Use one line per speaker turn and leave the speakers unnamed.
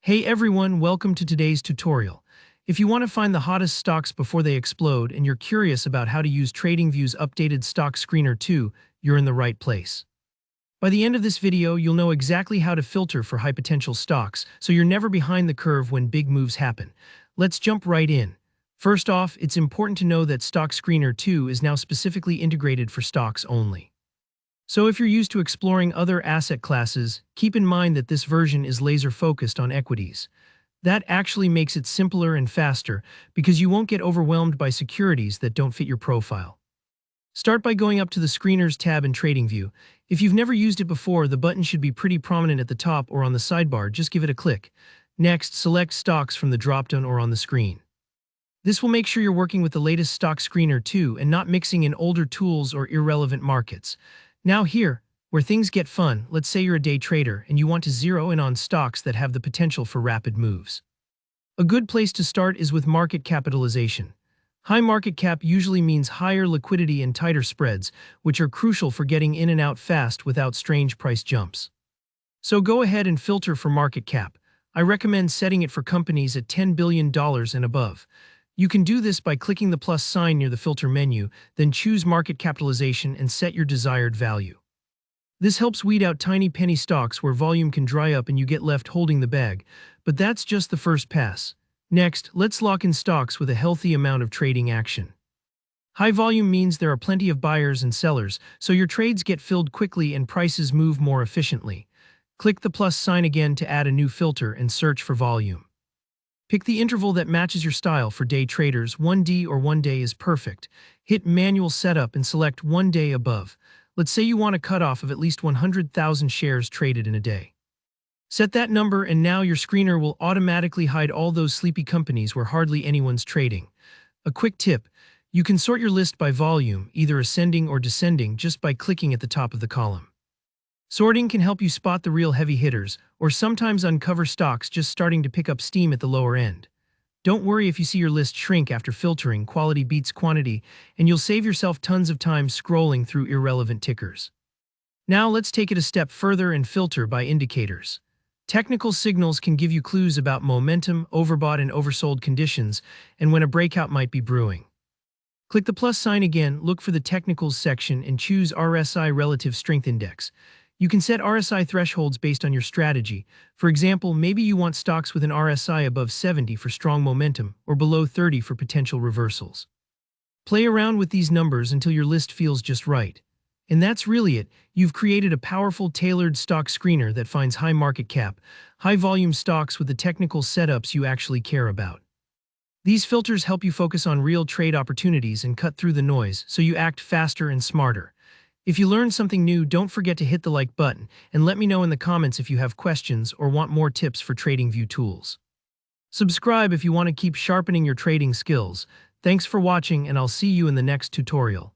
Hey everyone, welcome to today's tutorial. If you want to find the hottest stocks before they explode and you're curious about how to use TradingView's updated stock screener too, you're in the right place. By the end of this video, you'll know exactly how to filter for high potential stocks, so you're never behind the curve when big moves happen. Let's jump right in. First off, it's important to know that Stock Screener 2 is now specifically integrated for stocks only. So if you're used to exploring other asset classes, keep in mind that this version is laser-focused on equities. That actually makes it simpler and faster because you won't get overwhelmed by securities that don't fit your profile. Start by going up to the Screeners tab in TradingView. If you've never used it before, the button should be pretty prominent at the top or on the sidebar. Just give it a click. Next, select stocks from the dropdown or on the screen. This will make sure you're working with the latest Stock Screener 2 and not mixing in older tools or irrelevant markets. Now here, where things get fun, let's say you're a day trader and you want to zero in on stocks that have the potential for rapid moves. A good place to start is with market capitalization. High market cap usually means higher liquidity and tighter spreads, which are crucial for getting in and out fast without strange price jumps. So go ahead and filter for market cap. I recommend setting it for companies at $10 billion and above. You can do this by clicking the plus sign near the filter menu, then choose market capitalization and set your desired value. This helps weed out tiny penny stocks where volume can dry up and you get left holding the bag, but that's just the first pass. Next, let's lock in stocks with a healthy amount of trading action. High volume means there are plenty of buyers and sellers, so your trades get filled quickly and prices move more efficiently. Click the plus sign again to add a new filter and search for volume. Pick the interval that matches your style. For day traders, 1D or 1 day is perfect. Hit manual setup and select 1 day above. Let's say you want a cutoff of at least 100,000 shares traded in a day. Set that number and now your screener will automatically hide all those sleepy companies where hardly anyone's trading. A quick tip, you can sort your list by volume, either ascending or descending, just by clicking at the top of the column. Sorting can help you spot the real heavy hitters, or sometimes uncover stocks just starting to pick up steam at the lower end. Don't worry if you see your list shrink after filtering. Quality beats quantity, and you'll save yourself tons of time scrolling through irrelevant tickers. Now let's take it a step further and filter by indicators. Technical signals can give you clues about momentum, overbought and oversold conditions, and when a breakout might be brewing. Click the plus sign again, look for the Technicals section, and choose RSI Relative Strength Index. You can set RSI thresholds based on your strategy. For example, maybe you want stocks with an RSI above 70 for strong momentum or below 30 for potential reversals. Play around with these numbers until your list feels just right. And that's really it. You've created a powerful, tailored stock screener that finds high market cap, high volume stocks with the technical setups you actually care about. These filters help you focus on real trade opportunities and cut through the noise, so you act faster and smarter. If you learned something new, don't forget to hit the like button and let me know in the comments if you have questions or want more tips for TradingView tools. Subscribe if you want to keep sharpening your trading skills. Thanks for watching, and I'll see you in the next tutorial.